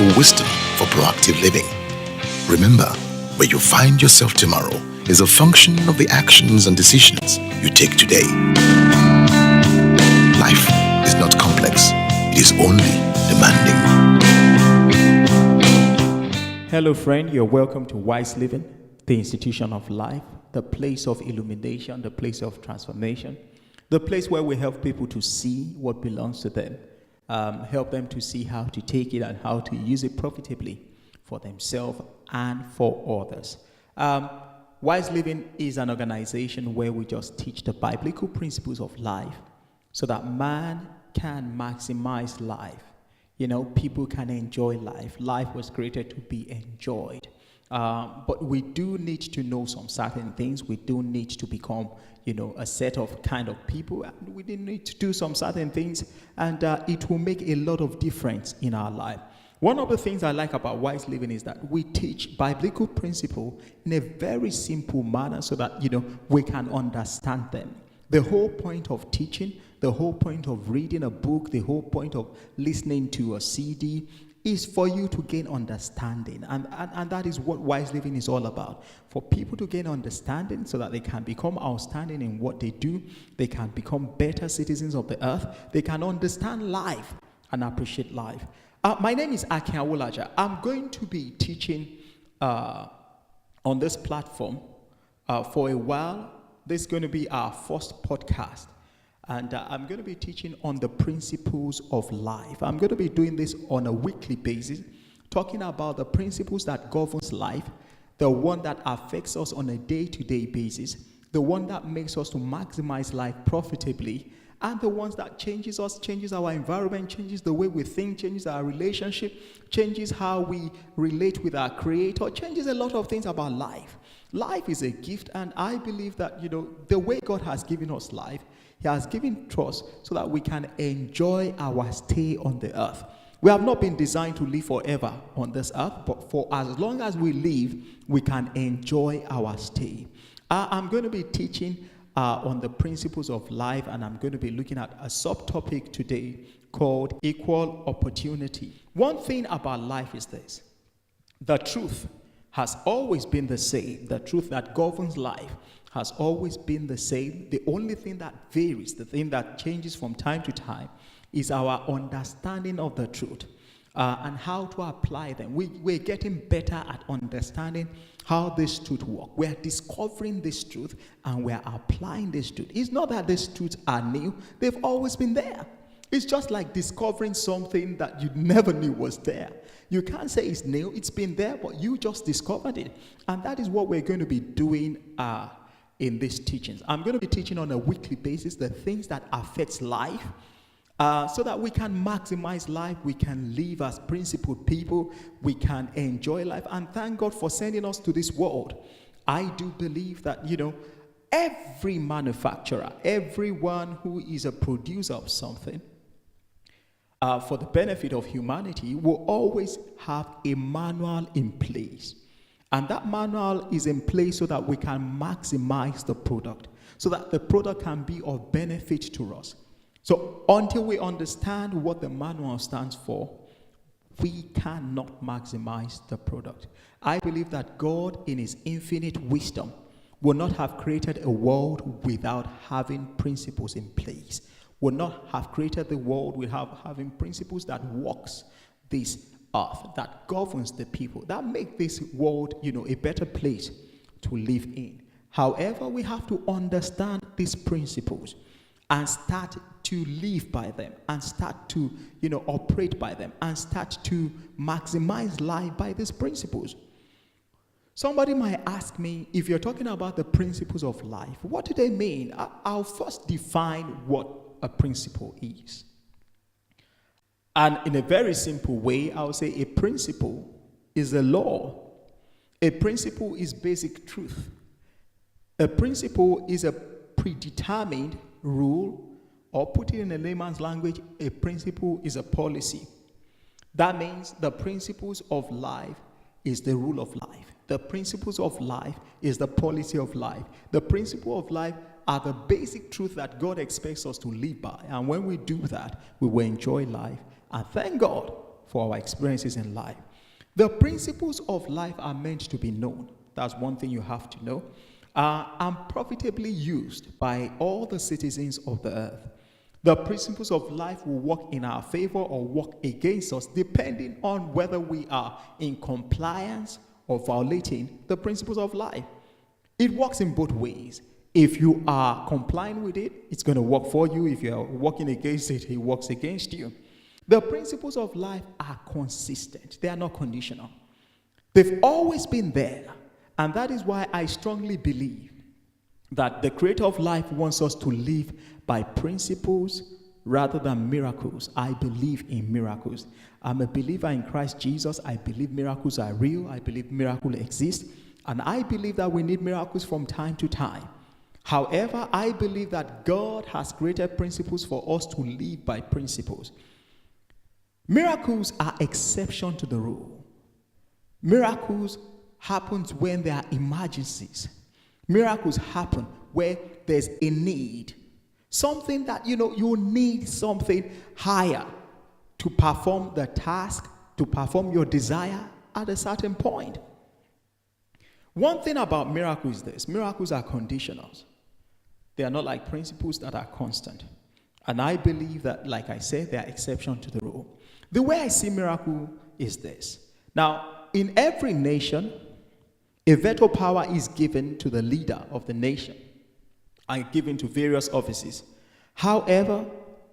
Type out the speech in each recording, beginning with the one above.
practical wisdom for proactive living. Remember, where you find yourself tomorrow is a function of the actions and decisions you take today. Life is not complex, it is only demanding. Hello, friend. You're welcome to WiseLiving, the institution of life, the place of illumination, the place of transformation, the place where we help people to see what belongs to them, help them to see how to take it and how to use it profitably for themselves and for others. WiseLiving is an organization where we just teach the biblical principles of life so that man can maximize life. You know, people can enjoy life. Life was created to be enjoyed. But we do need to know some certain things. We do need to become, a set of kind of people. And we need to do some certain things. And it will make a lot of difference in our life. One of the things I like about WiseLiving is that we teach biblical principle in a very simple manner so that, we can understand them. The whole point of teaching, the whole point of reading a book, the whole point of listening to a CD is for you to gain understanding. And that is what WiseLiving is all about. For people to gain understanding so that they can become outstanding in what they do. They can become better citizens of the earth. They can understand life and appreciate life. My name is Akin Awolaja. I'm going to be teaching on this platform for a while. This is going to be our first podcast. And I'm going to be teaching on the principles of life. I'm going to be doing this on a weekly basis, talking about the principles that governs life, the one that affects us on a day-to-day basis, the one that makes us to maximize life profitably, and the ones that changes us, changes our environment, changes the way we think, changes our relationship, changes how we relate with our Creator, changes a lot of things about life. Life is a gift, and I believe that, the way God has given us life, He has given to us so that we can enjoy our stay on the earth. We have not been designed to live forever on this earth, but for as long as we live, we can enjoy our stay. I'm going to be teaching on the principles of life, and I'm going to be looking at a subtopic today called equal opportunity. One thing about life is this: the truth has always been the same. The truth that governs life has always been the same. The only thing that varies, the thing that changes from time to time, is our understanding of the truth and how to apply them. We're getting better at understanding how this truth works. We're discovering this truth and we're applying this truth. It's not that these truths are new. They've always been there. It's just like discovering something that you never knew was there. You can't say it's new. It's been there, but you just discovered it. And that is what we're going to be doing in these teachings. I'm going to be teaching on a weekly basis the things that affects life so that we can maximize life, we can live as principled people, we can enjoy life, and thank God for sending us to this world. I do believe that, every manufacturer, everyone who is a producer of something, for the benefit of humanity, will always have a manual in place. And that manual is in place so that we can maximize the product, so that the product can be of benefit to us. So until we understand what the manual stands for, we cannot maximize the product. I believe that God, in His infinite wisdom, will not have created a world without having principles in place. Will not have created the world without having principles that works this earth, that governs the people, that make this world, a better place to live in. However, we have to understand these principles and start to live by them, and start to, operate by them, and start to maximize life by these principles. Somebody might ask me, if you're talking about the principles of life, what do they mean? I'll first define what a principle is. And in a very simple way, I'll say a principle is a law. A principle is basic truth. A principle is a predetermined rule, or put it in a layman's language, a principle is a policy. That means the principles of life is the rule of life. The principles of life is the policy of life. The principle of life are the basic truth that God expects us to live by. And when we do that, we will enjoy life. And thank God for our experiences in life. The principles of life are meant to be known. That's one thing you have to know. And profitably used by all the citizens of the earth. The principles of life will work in our favor or work against us, depending on whether we are in compliance or violating the principles of life. It works in both ways. If you are complying with it, it's going to work for you. If you are working against it, it works against you. The principles of life are consistent. They are not conditional. They've always been there. And that is why I strongly believe that the creator of life wants us to live by principles rather than miracles. I believe in miracles. I'm a believer in Christ Jesus. I believe miracles are real. I believe miracles exist. And I believe that we need miracles from time to time. However, I believe that God has created principles for us to live by principles. Miracles are exception to the rule. Miracles happen when there are emergencies. Miracles happen where there's a need. Something that, you need something higher to perform the task, to perform your desire at a certain point. One thing about miracles is this: miracles are conditional. They are not like principles that are constant. And I believe that, like I said, they are exception to the rule. The way I see miracle is this. Now, in every nation, a veto power is given to the leader of the nation and given to various offices. However,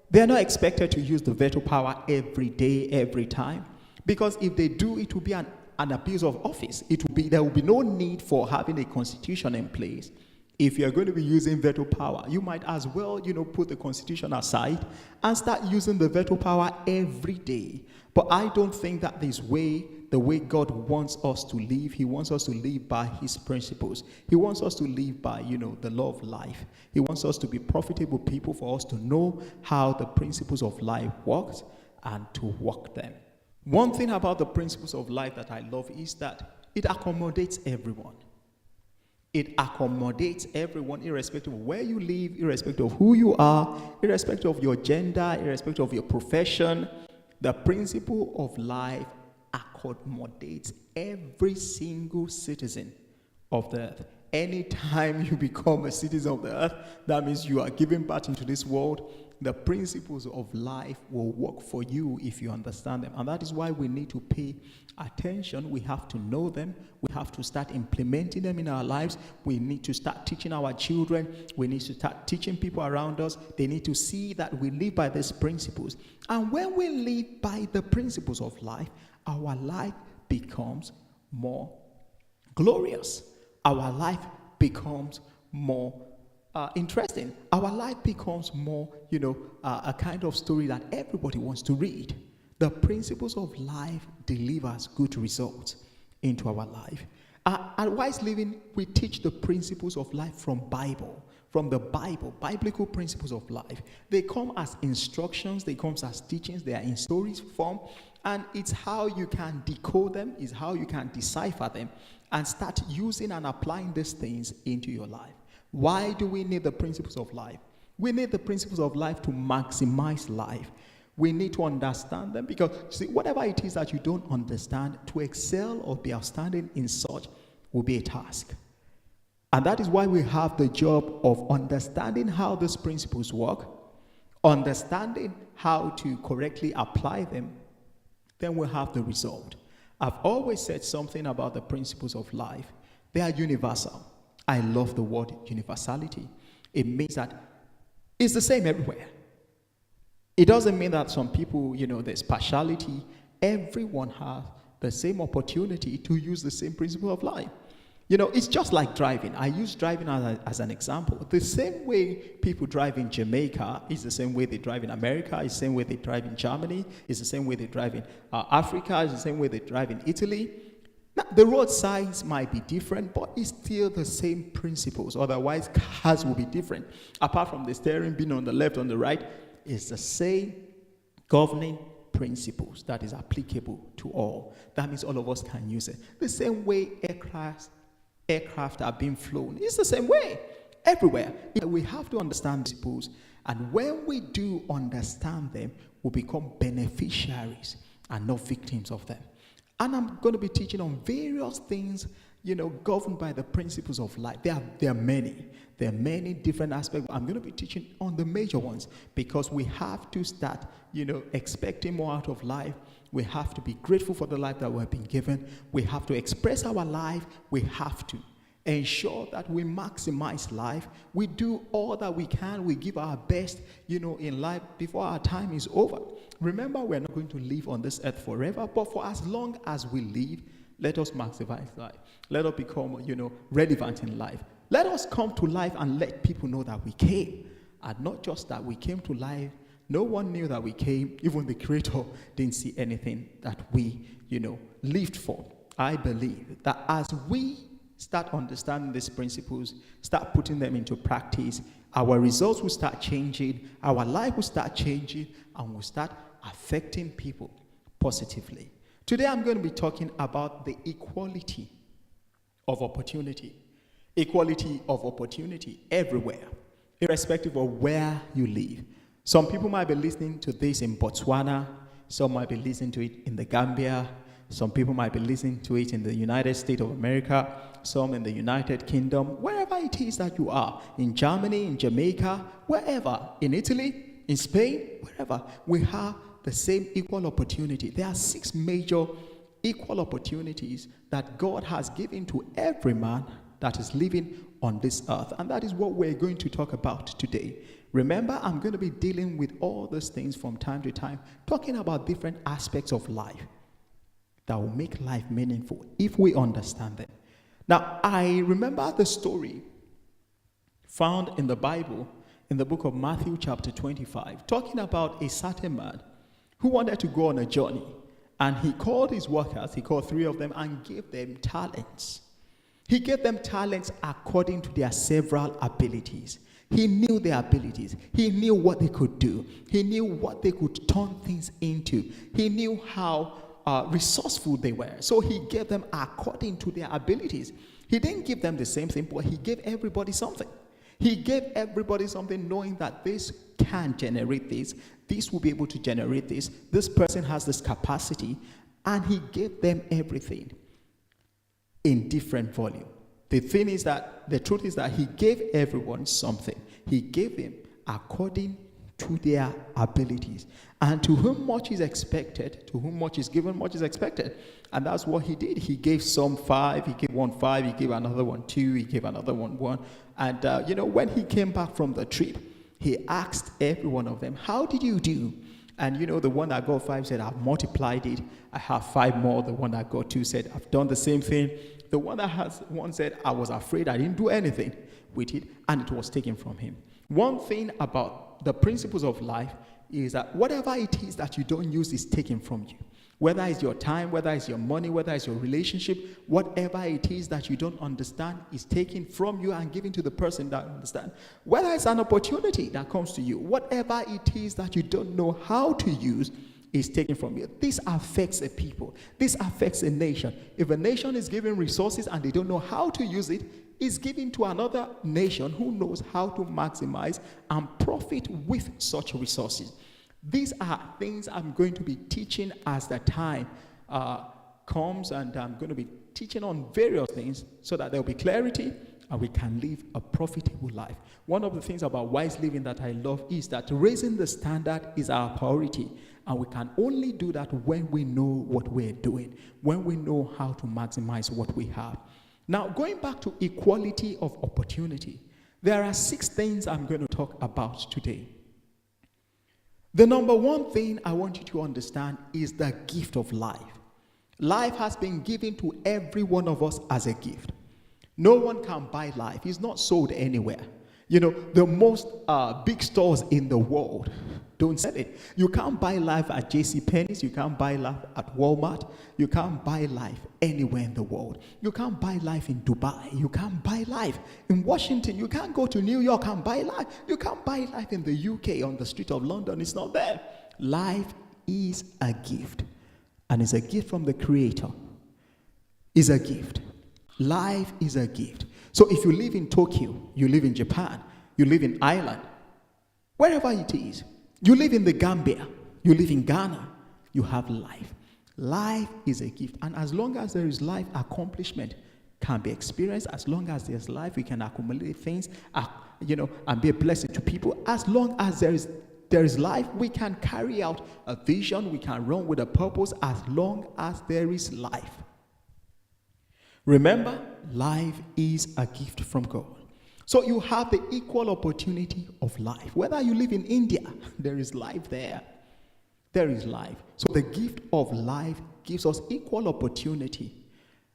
they are not expected to use the veto power every day, every time. Because if they do, it will be an abuse of office. There will be no need for having a constitution in place. If you're going to be using veto power, you might as well, put the constitution aside and start using the veto power every day. But I don't think that this way, the way God wants us to live. He wants us to live by his principles. He wants us to live by, the law of life. He wants us to be profitable people, for us to know how the principles of life works and to work them. One thing about the principles of life that I love is that it accommodates everyone. It accommodates everyone, irrespective of where you live, irrespective of who you are, irrespective of your gender, irrespective of your profession. The principle of life accommodates every single citizen of the earth. Anytime you become a citizen of the earth, that means you are giving birth into this world. The principles of life will work for you if you understand them. And that is why we need to pay attention. We have to know them. We have to start implementing them in our lives. We need to start teaching our children. We need to start teaching people around us. They need to see that we live by these principles. And when we live by the principles of life, our life becomes more glorious. Our life becomes more interesting. Our life becomes more, a kind of story that everybody wants to read. The principles of life delivers good results into our life. At Wise Living, we teach the principles of life from the Bible, biblical principles of life. They come as instructions, they come as teachings, they are in stories form, and it's how you can decode them, it's how you can decipher them, and start using and applying these things into your life. Why do we need the principles of life? We need the principles of life to maximize life. We need to understand them because, see, whatever it is that you don't understand, to excel or be outstanding in such will be a task. And that is why we have the job of understanding how these principles work, understanding how to correctly apply them, then we'll have the result. I've always said something about the principles of life. They are universal. I love the word universality. It means that it's the same everywhere. It doesn't mean that some people, there's partiality. Everyone has the same opportunity to use the same principle of life. It's just like driving. I use driving as an example. The same way people drive in Jamaica is the same way they drive in America, is the same way they drive in Germany, is the same way they drive in Africa, is the same way they drive in Italy. Now, the road size might be different, but it's still the same principles. Otherwise, cars will be different. Apart from the steering being on the left, on the right, it's the same governing principles that is applicable to all. That means all of us can use it. The same way aircraft are being flown. It's the same way everywhere. We have to understand principles, and when we do understand them, we become beneficiaries and not victims of them. And I'm going to be teaching on various things, governed by the principles of life. There are many. There are many different aspects. I'm going to be teaching on the major ones because we have to start, expecting more out of life. We have to be grateful for the life that we have been given. We have to express our life. We have to ensure that we maximize life. We do all that we can. We give our best, in life before our time is over. Remember, we're not going to live on this earth forever, but for as long as we live, let us maximize life. Let us become, relevant in life. Let us come to life and let people know that we came. And not just that we came to life. No one knew that we came. Even the Creator didn't see anything that we, lived for. I believe that as we start understanding these principles, start putting them into practice, our results will start changing, our life will start changing, and we'll start affecting people positively. Today I'm going to be talking about the equality of opportunity. Equality of opportunity everywhere, irrespective of where you live. Some people might be listening to this in Botswana, some might be listening to it in the Gambia, some people might be listening to it in the United States of America, some in the United Kingdom, wherever it is that you are, in Germany, in Jamaica, wherever, in Italy, in Spain, wherever, we have the same equal opportunity. There are 6 major equal opportunities that God has given to every man that is living on this earth. And that is what we're going to talk about today. Remember, I'm going to be dealing with all these things from time to time, talking about different aspects of life that will make life meaningful if we understand them. Now, I remember the story found in the Bible, in the book of Matthew chapter 25, talking about a certain man who wanted to go on a journey. And he called his workers, he called 3 of them and gave them talents. He gave them talents according to their several abilities. He knew their abilities. He knew what they could do. He knew what they could turn things into. He knew how resourceful they were. So he gave them according to their abilities. He didn't give them the same thing, but he gave everybody something. He gave everybody something knowing that this can generate this. This will be able to generate this. This person has this capacity. And he gave them everything in different volume. The truth is that he gave everyone something. He gave them according to their abilities. And to whom much is expected, to whom much is given, much is expected. And that's what he did. He gave some 5, he gave one 5, he gave another one 2, he gave another one 1. And, when he came back from the trip, he asked every one of them, how did you do? And, the one that got 5 said, I've multiplied it. I have 5 more. The one that got 2 said, I've done the same thing. The one that has 1 said, I was afraid I didn't do anything with it, and it was taken from him. One thing about the principles of life is that whatever it is that you don't use is taken from you. Whether it's your time, whether it's your money, whether it's your relationship, whatever it is that you don't understand is taken from you and given to the person that understands. Whether it's an opportunity that comes to you, whatever it is that you don't know how to use is taken from you. This affects a people. This affects a nation. If a nation is given resources and they don't know how to use it, it's given to another nation who knows how to maximize and profit with such resources. These are things I'm going to be teaching as the time comes, and I'm going to be teaching on various things so that there will be clarity and we can live a profitable life. One of the things about wise living that I love is that raising the standard is our priority, and we can only do that when we know what we're doing, when we know how to maximize what we have. Now, going back to equality of opportunity, there are 6 things I'm going to talk about today. The number 1 thing I want you to understand is the gift of life. Life has been given to every one of us as a gift. No one can buy life. It's not sold anywhere. The most big stores in the world don't sell it. You can't buy life at JCPenney's. You can't buy life at Walmart. You can't buy life anywhere in the world. You can't buy life in Dubai. You can't buy life in Washington. You can't go to New York and buy life. You can't buy life in the UK on the street of London. It's not there. Life is a gift. And it's a gift from the Creator. It's a gift. Life is a gift. So if you live in Tokyo, you live in Japan, you live in Ireland, wherever it is, you live in the Gambia, you live in Ghana, you have life. Life is a gift. And as long as there is life, accomplishment can be experienced. As long as there's life, we can accumulate things, and be a blessing to people. As long as there is life, we can carry out a vision. We can run with a purpose as long as there is life. Remember, life is a gift from God. So you have the equal opportunity of life. Whether you live in India, there is life there. There is life. So the gift of life gives us equal opportunity.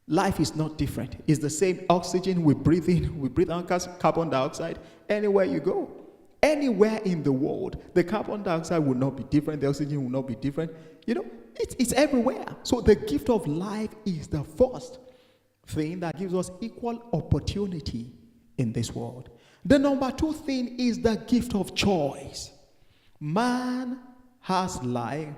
Life is not different. It's the same oxygen we breathe in. We breathe out carbon dioxide anywhere you go. Anywhere in the world, the carbon dioxide will not be different. The oxygen will not be different. It's everywhere. So the gift of life is the first thing that gives us equal opportunity in this world. The number two thing is the gift of choice. Man has life,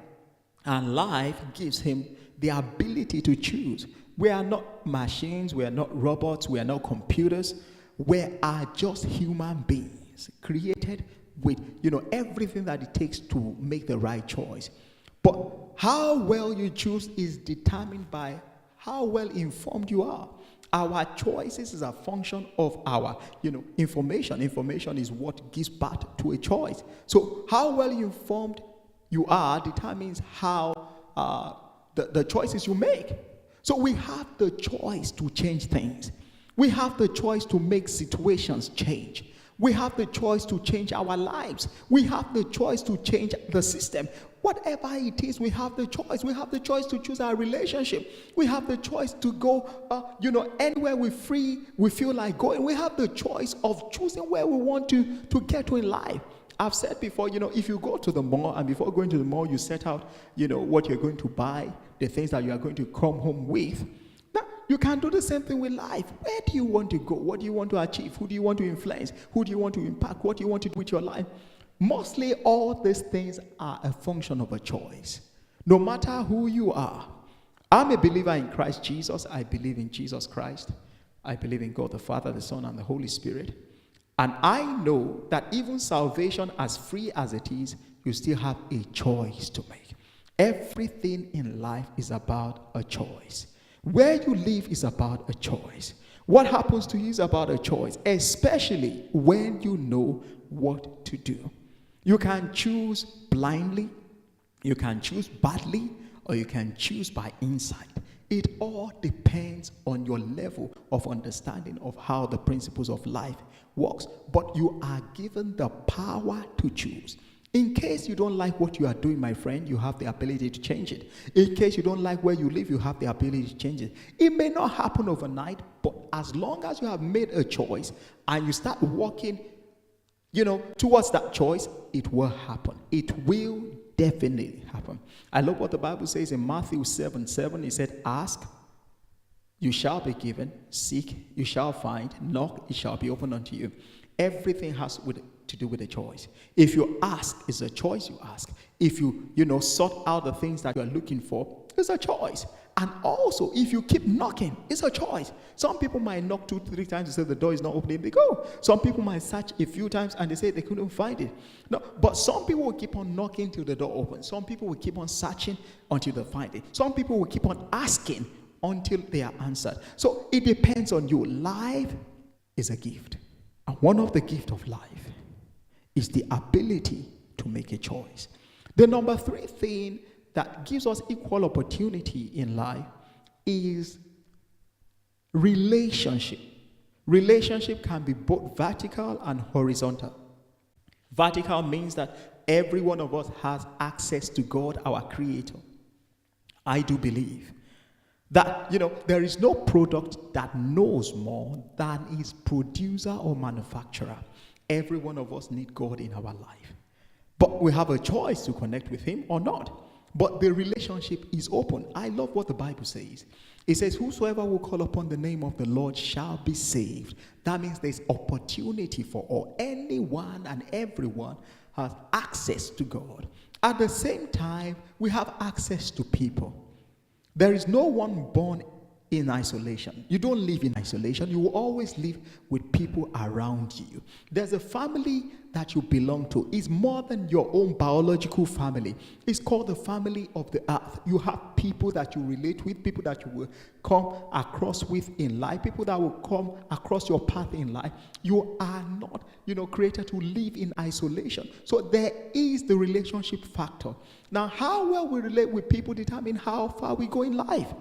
and life gives him the ability to choose. We are not machines, we are not robots, we are not computers. We are just human beings created with everything that it takes to make the right choice. But how well you choose is determined by how well informed you are. Our choices is a function of our information. Information is what gives birth to a choice. So how well informed you are determines how the choices you make. So we have the choice to change things. We have the choice to make situations change. We have the choice to change our lives. We have the choice to change the system. Whatever it is, we have the choice. We have the choice to choose our relationship. We have the choice to go, anywhere we feel like going. We have the choice of choosing where we want to get to in life. I've said before, if you go to the mall, and before going to the mall, you set out, what you're going to buy, the things that you are going to come home with. Now, you can do the same thing with life. Where do you want to go? What do you want to achieve? Who do you want to influence? Who do you want to impact? What do you want to do with your life? Mostly all these things are a function of a choice. No matter who you are. I'm a believer in Christ Jesus. I believe in Jesus Christ. I believe in God the Father, the Son, and the Holy Spirit. And I know that even salvation, as free as it is, you still have a choice to make. Everything in life is about a choice. Where you live is about a choice. What happens to you is about a choice, especially when you know what to do. You can choose blindly, you can choose badly, or you can choose by insight. It all depends on your level of understanding of how the principles of life works. But you are given the power to choose. In case you don't like what you are doing, my friend, you have the ability to change it. In case you don't like where you live, you have the ability to change it. It may not happen overnight, but as long as you have made a choice and you start walking, towards that choice, it will happen. It will definitely happen. I love what the Bible says in Matthew 7:7. It said, ask, you shall be given. Seek, you shall find. Knock, it shall be opened unto you. Everything has to do with a choice. If you ask, it's a choice you ask. If you sort out the things that you are looking for, it's a choice. And also, if you keep knocking, it's a choice. Some people might knock 2-3 times and say the door is not opening, they go. Some people might search a few times and they say they couldn't find it. No, but some people will keep on knocking till the door opens. Some people will keep on searching until they find it. Some people will keep on asking until they are answered. So it depends on you. Life is a gift. And one of the gifts of life is the ability to make a choice. The number 3 thing that gives us equal opportunity in life is relationship. Relationship can be both vertical and horizontal. Vertical means that every one of us has access to God, our Creator. I do believe that, there is no product that knows more than its producer or manufacturer. Every one of us need God in our life. But we have a choice to connect with Him or not. But the relationship is open. I love what the Bible says. It says, whosoever will call upon the name of the Lord shall be saved. That means there's opportunity for all. Anyone and everyone has access to God. At the same time, we have access to people. There is no one born in isolation. You don't live in isolation. You will always live with people around you. There's a family that you belong to. It's more than your own biological family. It's called the family of the earth. You have people that you relate with, people that you will come across with in life, people that will come across your path in life. You are not, created to live in isolation. So there is the relationship factor. Now, how well we relate with people determine how far we go in life.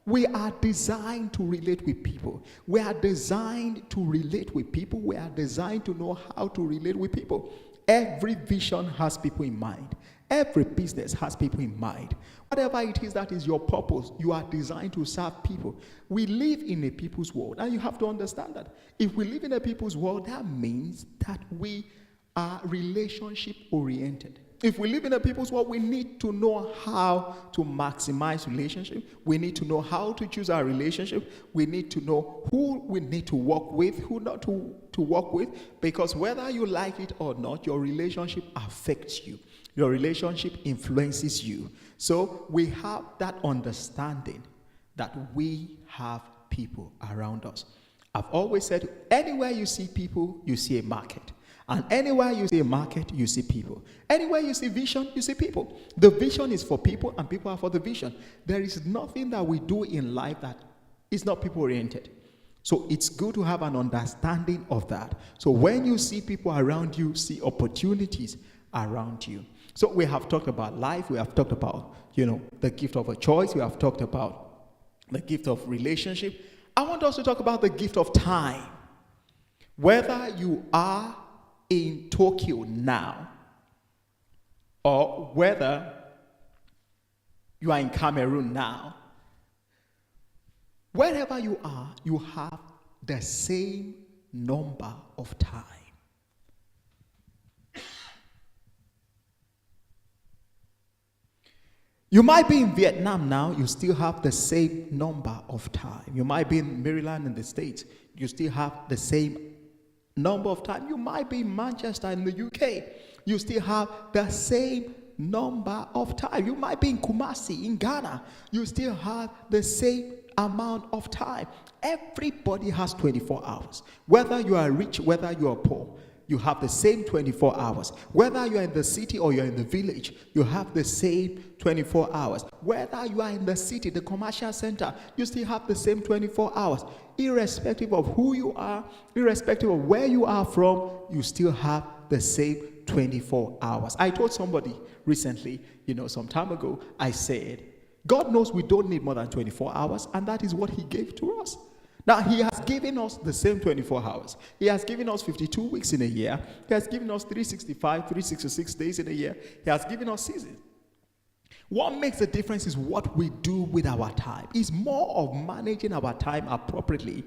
We are designed to relate with people. We are designed to relate with people. We are designed to know how to relate with people. Every vision has people in mind. Every business has people in mind. Whatever it is that is your purpose, you are designed to serve people. We live in a people's world, and you have to understand that. If we live in a people's world, that means that we are relationship oriented. If we live in a people's world, we need to know how to maximize relationship. We need to know how to choose our relationship. We need to know who we need to work with, who not to work with, because whether you like it or not, your relationship affects you. Your relationship influences you. So we have that understanding that we have people around us. I've always said, anywhere you see people, you see a market. And anywhere you see a market, you see people. Anywhere you see vision, you see people. The vision is for people, and people are for the vision. There is nothing that we do in life that is not people-oriented. So it's good to have an understanding of that. So when you see people around you, see opportunities around you. So we have talked about life. We have talked about, the gift of a choice. We have talked about the gift of relationship. I want us to talk about the gift of time. Whether you are in Tokyo now, or whether you are in Cameroon now, wherever you are, you have the same number of time. You might be in Vietnam now, you still have the same number of time. You might be in Maryland in the States, you still have the same number of time. You might be in Manchester in the UK, you still have the same number of time. You might be in Kumasi in Ghana, you still have the same amount of time. Everybody has 24 hours. Whether you are rich, whether you are poor, you have the same 24 hours. Whether you are in the city or you're in the village, you have the same 24 hours. Whether you are in the city, the commercial center, you still have the same 24 hours. Irrespective of who you are, irrespective of where you are from, you still have the same 24 hours. I told somebody recently, some time ago, I said, God knows we don't need more than 24 hours, and that is what he gave to us. Now, he has given us the same 24 hours. He has given us 52 weeks in a year. He has given us 365, 366 days in a year. He has given us seasons. What makes the difference is what we do with our time. It's more of managing our time appropriately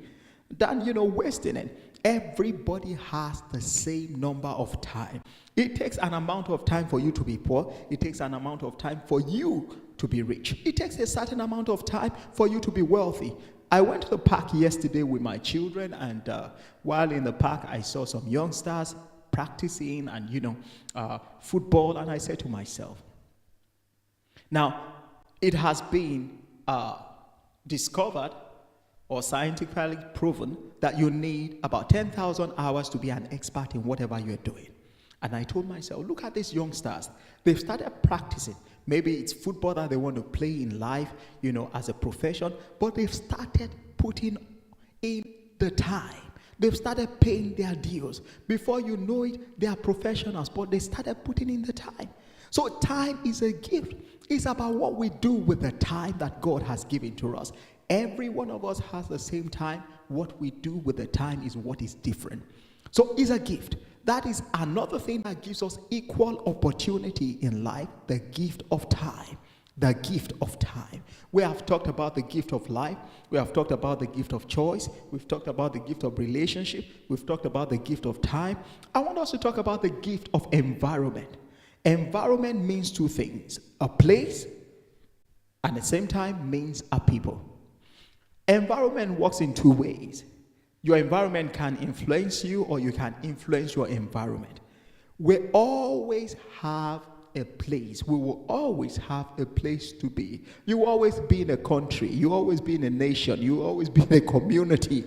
than, wasting it. Everybody has the same number of time. It takes an amount of time for you to be poor. It takes an amount of time for you to be rich. It takes a certain amount of time for you to be wealthy. I went to the park yesterday with my children, and while in the park, I saw some youngsters practicing and, football, and I said to myself, now, it has been discovered or scientifically proven that you need about 10,000 hours to be an expert in whatever you're doing. And I told myself, look at these youngsters. They've started practicing. Maybe it's football that they want to play in life, as a profession, but they've started putting in the time. They've started paying their dues. Before you know it, they are professionals, but they started putting in the time. So time is a gift. It's about what we do with the time that God has given to us. Every one of us has the same time. What we do with the time is what is different. So it's a gift. That is another thing that gives us equal opportunity in life, the gift of time. The gift of time. We have talked about the gift of life. We have talked about the gift of choice. We've talked about the gift of relationship. We've talked about the gift of time. I want us to talk about the gift of environment. Environment means two things: a place, and at the same time means a people. Environment works in two ways. Your environment can influence you, or you can influence your environment. We always have a place. We will always have a place to be. You will always be in a country. You will always be in a nation. You will always be in a community.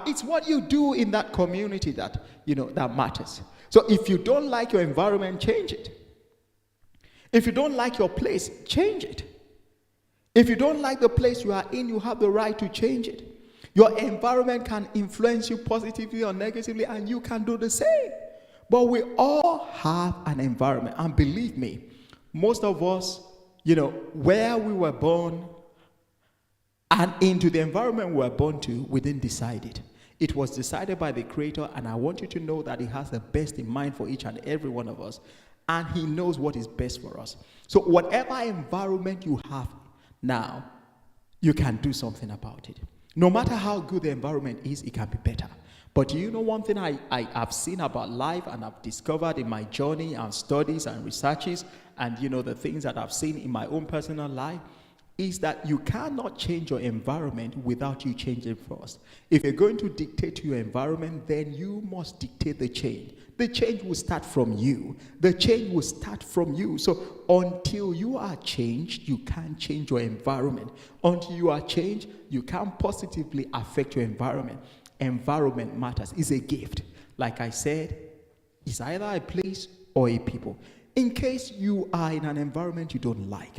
It's what you do in that community that, that matters. So if you don't like your environment, change it. If you don't like your place, change it. If you don't like the place you are in, you have the right to change it. Your environment can influence you positively or negatively, and you can do the same. But we all have an environment. And believe me, most of us, where we were born and into the environment we were born to, we didn't decide it. It was decided by the Creator, and I want you to know that He has the best in mind for each and every one of us, and He knows what is best for us. So whatever environment you have now, you can do something about it. No matter how good the environment is, it can be better. But one thing I've seen about life and I've discovered in my journey and studies and researches and, the things that I've seen in my own personal life is that you cannot change your environment without you changing first. If you're going to dictate to your environment, then you must dictate the change. The change will start from you. The change will start from you. So until you are changed, you can't change your environment. Until you are changed, you can't positively affect your environment. Environment matters. It's a gift. Like I said, it's either a place or a people. In case you are in an environment you don't like,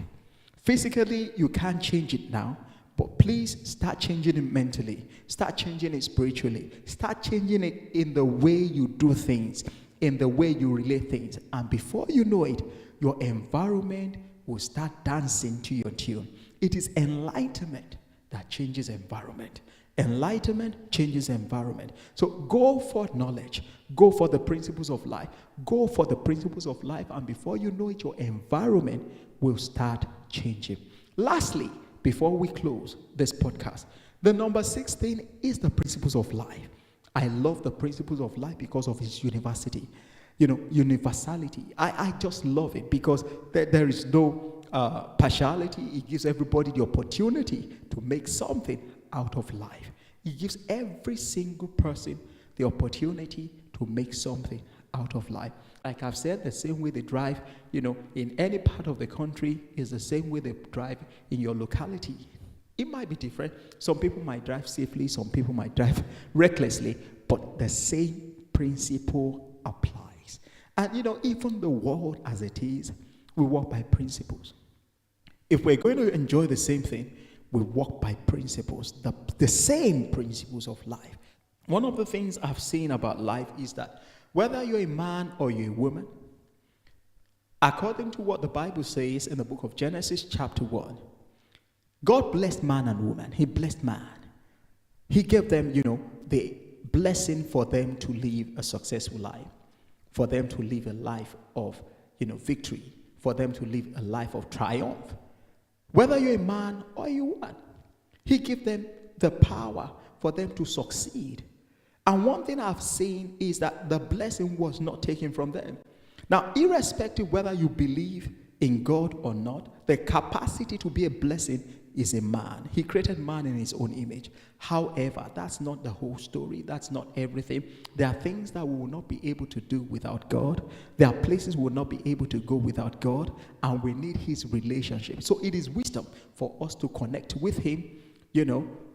physically, you can't change it now, but please start changing it mentally. Start changing it spiritually. Start changing it in the way you do things, in the way you relate things. And before you know it, your environment will start dancing to your tune. It is enlightenment that changes environment. Enlightenment changes environment. So go for knowledge. Go for the principles of life. Go for the principles of life, and before you know it, your environment will start changing. Lastly, before we close this podcast, the number 16 is the principles of life. I love the principles of life because of its universality. I just love it because there is no partiality. It gives everybody the opportunity to make something out of life. It gives every single person the opportunity to make something out of life. Like I've said, the same way they drive, in any part of the country is the same way they drive in your locality. It might be different. Some people might drive safely, some people might drive recklessly, but the same principle applies. And even the world as it is, we walk by principles. If we're going to enjoy the same thing, we walk by principles, the same principles of life. One of the things I've seen about life is that whether you're a man or you're a woman, according to what the Bible says in the book of Genesis chapter 1, God blessed man and woman. He blessed man. He gave them, the blessing for them to live a successful life, for them to live a life of, victory, for them to live a life of triumph. Whether you're a man or you're a woman, He gave them the power for them to succeed. And one thing I've seen is that the blessing was not taken from them. Now, irrespective whether you believe in God or not, the capacity to be a blessing is a man. He created man in His own image. However, that's not the whole story. That's not everything. There are things that we will not be able to do without God. There are places we will not be able to go without God, and we need His relationship. So it is wisdom for us to connect with Him,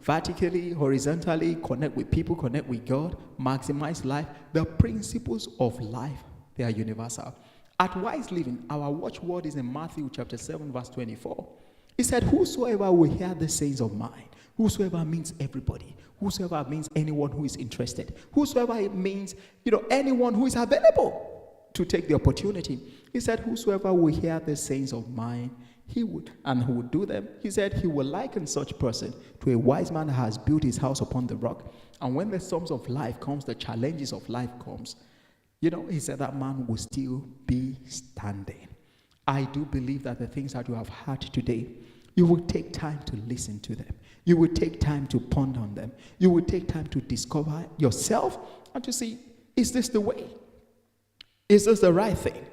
vertically, horizontally, connect with people, connect with God, maximize life. The principles of life, they are universal. At Wise Living, our watchword is in Matthew chapter 7, verse 24. He said, whosoever will hear the sayings of mine, whosoever means everybody, whosoever means anyone who is interested, whosoever it means, anyone who is available to take the opportunity. He said, whosoever will hear the sayings of mine, he would, and who would do them. He said he will liken such person to a wise man who has built his house upon the rock. And when the storms of life comes, the challenges of life comes, he said that man will still be standing. I do believe that the things that you have heard today, you will take time to listen to them. You will take time to ponder on them. You will take time to discover yourself and to see, is this the way? Is this the right thing?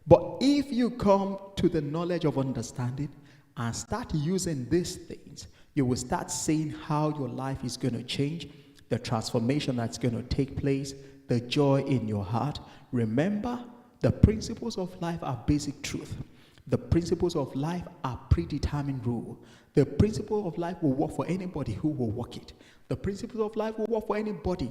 But if you come to the knowledge of understanding and start using these things, you will start seeing how your life is going to change, the transformation that's going to take place, the joy in your heart. Remember, The principles of life are basic truth. The principles of life are predetermined rule. The principle of life will work for anybody who will work it. The principles of life will work for anybody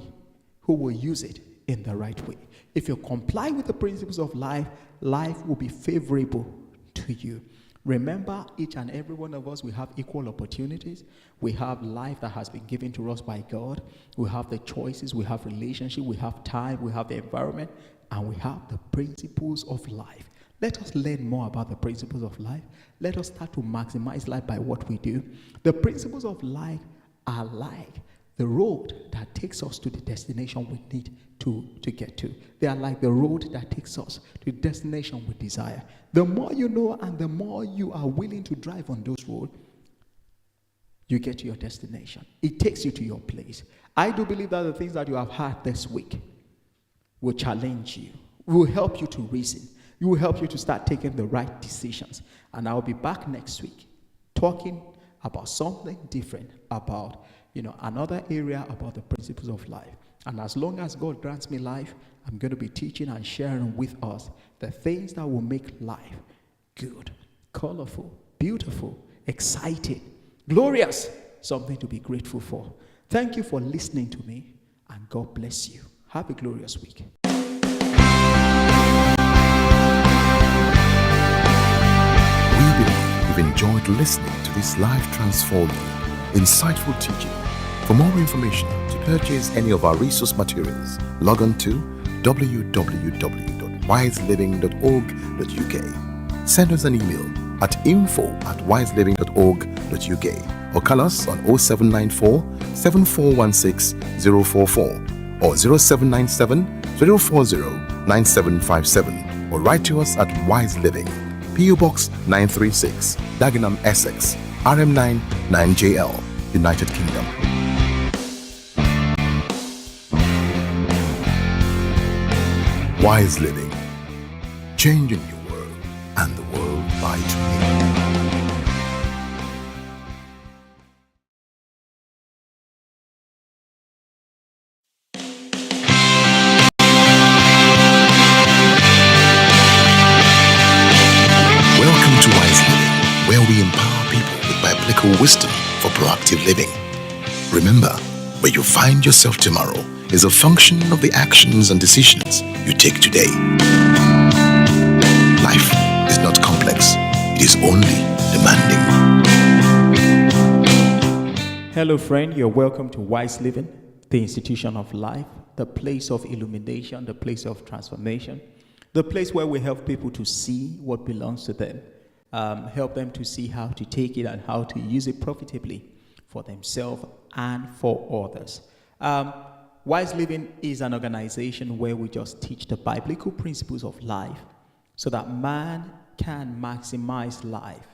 who will use it in the right way. If you comply with the principles of life, life will be favorable to you. Remember, each and every one of us, we have equal opportunities. We have life that has been given to us by God. We have the choices, we have relationship, we have time, we have the environment, and we have the principles of life. Let us learn more about the principles of life. Let us start to maximize life by what we do. The principles of life are like the road that takes us to the destination we need to get to. They are like the road that takes us to the destination we desire. The more you know and the more you are willing to drive on those roads, you get to your destination. It takes you to your place. I do believe that the things that you have had this week will challenge you, will help you to reason. It will help you to start taking the right decisions. And I'll be back next week talking about something different, about another area about the principles of life. And as long as God grants me life, I'm going to be teaching and sharing with us the things that will make life good, colorful, beautiful, exciting, glorious, something to be grateful for. Thank you for listening to me, and God bless you. Have a glorious week. We believe you've enjoyed listening to this life-transforming, insightful teaching. For more information, to purchase any of our resource materials, log on to www.wiseliving.org.uk. Send us an email at info@wiseliving.org.uk or call us on 0794 7416 044 or 0797 040 9757 or write to us at Wise Living, PO Box 936, Dagenham, Essex, RM9 9JL, United Kingdom. Wise Living, changing your world and the world by today. Welcome to Wise Living, where we empower people with biblical wisdom for proactive living. Remember, where you find yourself tomorrow is a function of the actions and decisions you take today. Life is not complex, it is only demanding. Hello, friend. You're welcome to Wise Living, the institution of life, the place of illumination, the place of transformation, the place where we help people to see what belongs to them, help them to see how to take it and how to use it profitably for themselves and for others. Wise Living is an organization where we just teach the biblical principles of life so that man can maximize life.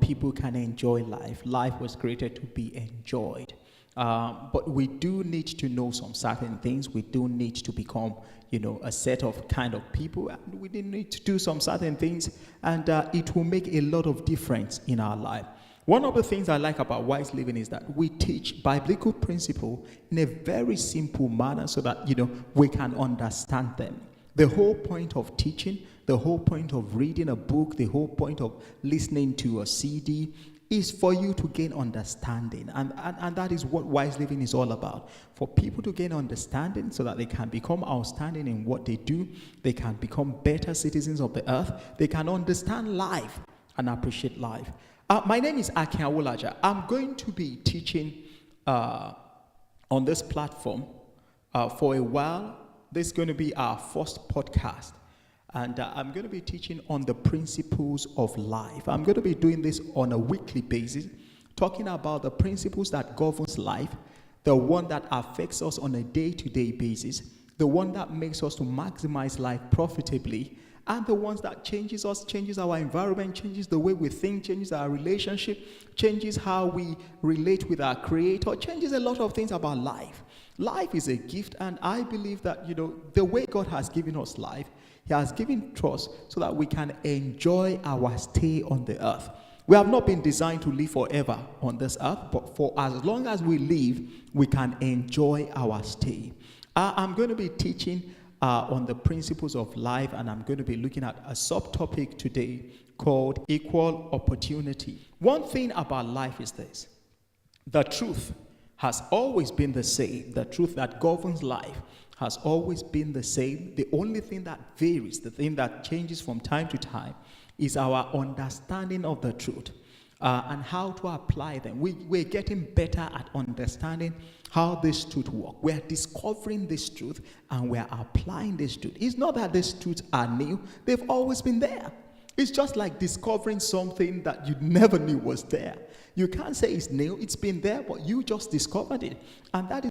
People can enjoy life. Life was created to be enjoyed. But we do need to know some certain things. We do need to become, a set of kind of people. And we need to do some certain things, and it will make a lot of difference in our life. One of the things I like about Wise Living is that we teach biblical principle in a very simple manner so that, we can understand them. The whole point of teaching, the whole point of reading a book, the whole point of listening to a CD is for you to gain understanding. And that is what Wise Living is all about. For people to gain understanding so that they can become outstanding in what they do. They can become better citizens of the earth. They can understand life and appreciate life. My name is Akin Awolaja. I'm going to be teaching on this platform for a while. This is going to be our first podcast. And I'm going to be teaching on the principles of life. I'm going to be doing this on a weekly basis, talking about the principles that governs life, the one that affects us on a day-to-day basis, the one that makes us to maximize life profitably, and the ones that changes us, changes our environment, changes the way we think, changes our relationship, changes how we relate with our Creator, changes a lot of things about life. Life is a gift, and I believe that, the way God has given us life, He has given to us so that we can enjoy our stay on the earth. We have not been designed to live forever on this earth, but for as long as we live, we can enjoy our stay. I'm going to be teaching on the principles of life, and I'm going to be looking at a subtopic today called equal opportunity. One thing about life is this: the truth has always been the same. The truth that governs life has always been the same. The only thing that varies, the thing that changes from time to time, is our understanding of the truth and how to apply them. We're getting better at understanding how this truth works. We're discovering this truth and we're applying this truth. It's not that these truths are new. They've always been there. It's just like discovering something that you never knew was there. You can't say it's new. It's been there, but you just discovered it. And that is